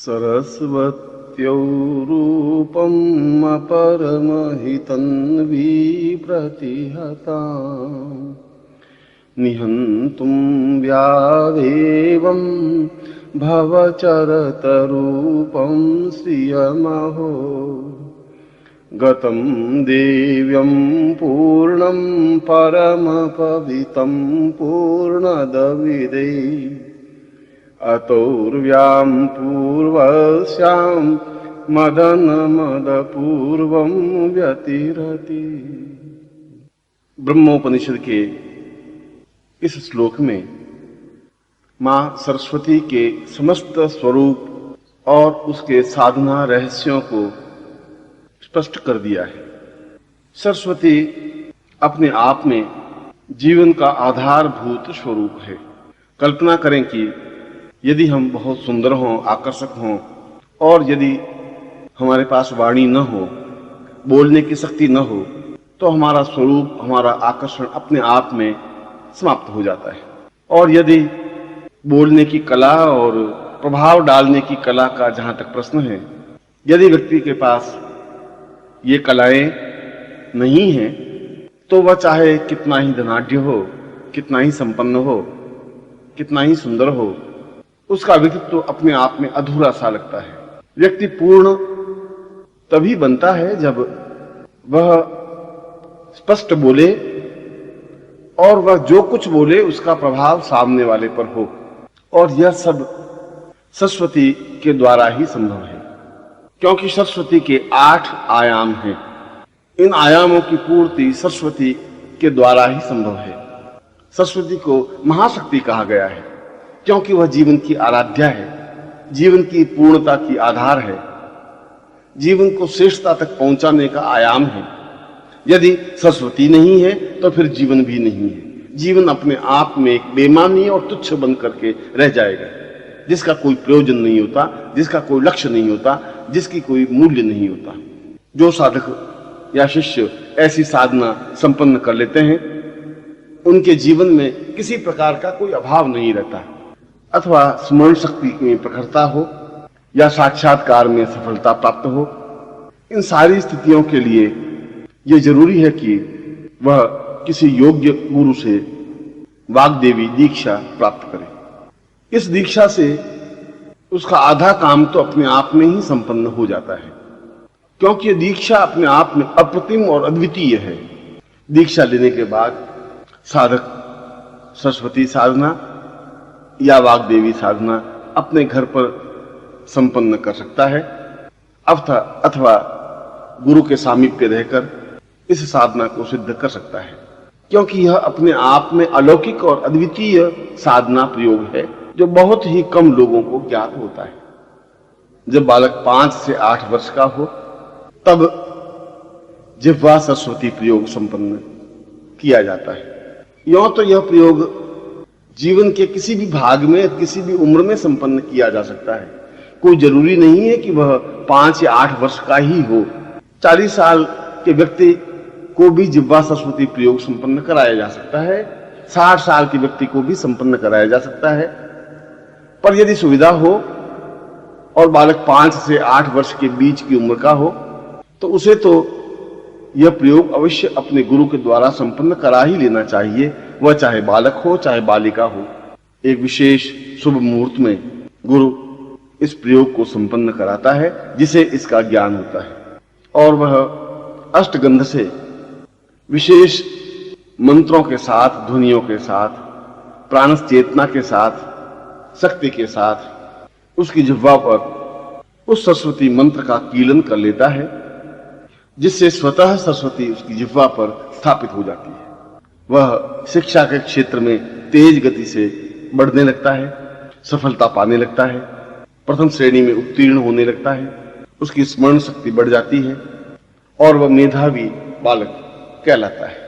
सरस्वत्यो रूपम् अपरमहितन्वी प्रतिहताम् निहन्तुं व्यादेवं भवचरतरूपं श्रियमहो गतं देव्यं पूर्णं परमपवितं पूर्णदविदे अतोर्व्यां पूर्वस्यां मदनमदपूर्वं व्यतिरति। ब्रह्मोपनिषद के इस श्लोक में मां सरस्वती के समस्त स्वरूप और उसके साधना रहस्यों को स्पष्ट कर दिया है। सरस्वती अपने आप में जीवन का आधारभूत स्वरूप है। कल्पना करें कि यदि हम बहुत सुंदर हों, आकर्षक हों और यदि हमारे पास वाणी न हो, बोलने की शक्ति न हो, तो हमारा स्वरूप, हमारा आकर्षण अपने आप में समाप्त हो जाता है। और यदि बोलने की कला और प्रभाव डालने की कला का जहां तक प्रश्न है, यदि व्यक्ति के पास ये कलाएं नहीं हैं, तो वह चाहे कितना ही धनाढ्य हो, कितना ही संपन्न हो, कितना ही सुंदर हो, उसका व्यक्तित्व तो अपने आप में अधूरा सा लगता है। व्यक्ति पूर्ण तभी बनता है जब वह स्पष्ट बोले और वह जो कुछ बोले उसका प्रभाव सामने वाले पर हो। और यह सब सरस्वती के द्वारा ही संभव है, क्योंकि सरस्वती के 8 आयाम हैं। इन आयामों की पूर्ति सरस्वती के द्वारा ही संभव है। सरस्वती को महाशक्ति कहा गया है, क्योंकि वह जीवन की आराध्या है, जीवन की पूर्णता की आधार है, जीवन को श्रेष्ठता तक पहुंचाने का आयाम है। यदि सरस्वती नहीं है तो फिर जीवन भी नहीं है। जीवन अपने आप में एक बेमानी और तुच्छ बन करके रह जाएगा, जिसका कोई प्रयोजन नहीं होता, जिसका कोई लक्ष्य नहीं होता, जिसकी कोई मूल्य नहीं होता। जो साधक या शिष्य ऐसी साधना संपन्न कर लेते हैं, उनके जीवन में किसी प्रकार का कोई अभाव नहीं रहता। अथवा स्मरण शक्ति में प्रखरता हो या साक्षात्कार में सफलता प्राप्त हो, इन सारी स्थितियों के लिए यह जरूरी है कि वह किसी योग्य गुरु से वाग्देवी दीक्षा प्राप्त करे। इस दीक्षा से उसका आधा काम तो अपने आप में ही संपन्न हो जाता है, क्योंकि यह दीक्षा अपने आप में अप्रतिम और अद्वितीय है। दीक्षा लेने के बाद साधक सरस्वती साधना या वाग्देवी साधना अपने घर पर संपन्न कर सकता है, अथवा गुरु के सामीप्य रहकर इस साधना को सिद्ध कर सकता है, क्योंकि यह अपने आप में अलौकिक और अद्वितीय साधना प्रयोग है, जो बहुत ही कम लोगों को ज्ञात होता है। जब बालक 5 से 8 वर्ष का हो, तब जिह्वा सरस्वती प्रयोग संपन्न किया जाता है। यूं तो यह प्रयोग जीवन के किसी भी भाग में, किसी भी उम्र में संपन्न किया जा सकता है। कोई जरूरी नहीं है कि वह 5 या 8 वर्ष का ही हो। 40 साल के व्यक्ति को भी जिह्वा सरस्वती प्रयोग संपन्न कराया जा सकता है, 60 साल के व्यक्ति को भी संपन्न कराया जा सकता है। पर यदि सुविधा हो और बालक 5 से 8 वर्ष के बीच की उम्र का हो, तो उसे तो यह प्रयोग अवश्य अपने गुरु के द्वारा संपन्न करा ही लेना चाहिए, वह चाहे बालक हो चाहे बालिका हो। एक विशेष शुभ मुहूर्त में गुरु इस प्रयोग को संपन्न कराता है, जिसे इसका ज्ञान होता है, और वह अष्टगंध से विशेष मंत्रों के साथ, ध्वनियों के साथ, प्राणस चेतना के साथ, शक्ति के साथ उसकी जिह्वा पर उस सरस्वती मंत्र का कीलन कर लेता है, जिससे स्वतः सरस्वती उसकी जिह्वा पर स्थापित हो जाती है। वह शिक्षा के क्षेत्र में तेज गति से बढ़ने लगता है, सफलता पाने लगता है, प्रथम श्रेणी में उत्तीर्ण होने लगता है, उसकी स्मरण शक्ति बढ़ जाती है और वह मेधावी बालक कहलाता है।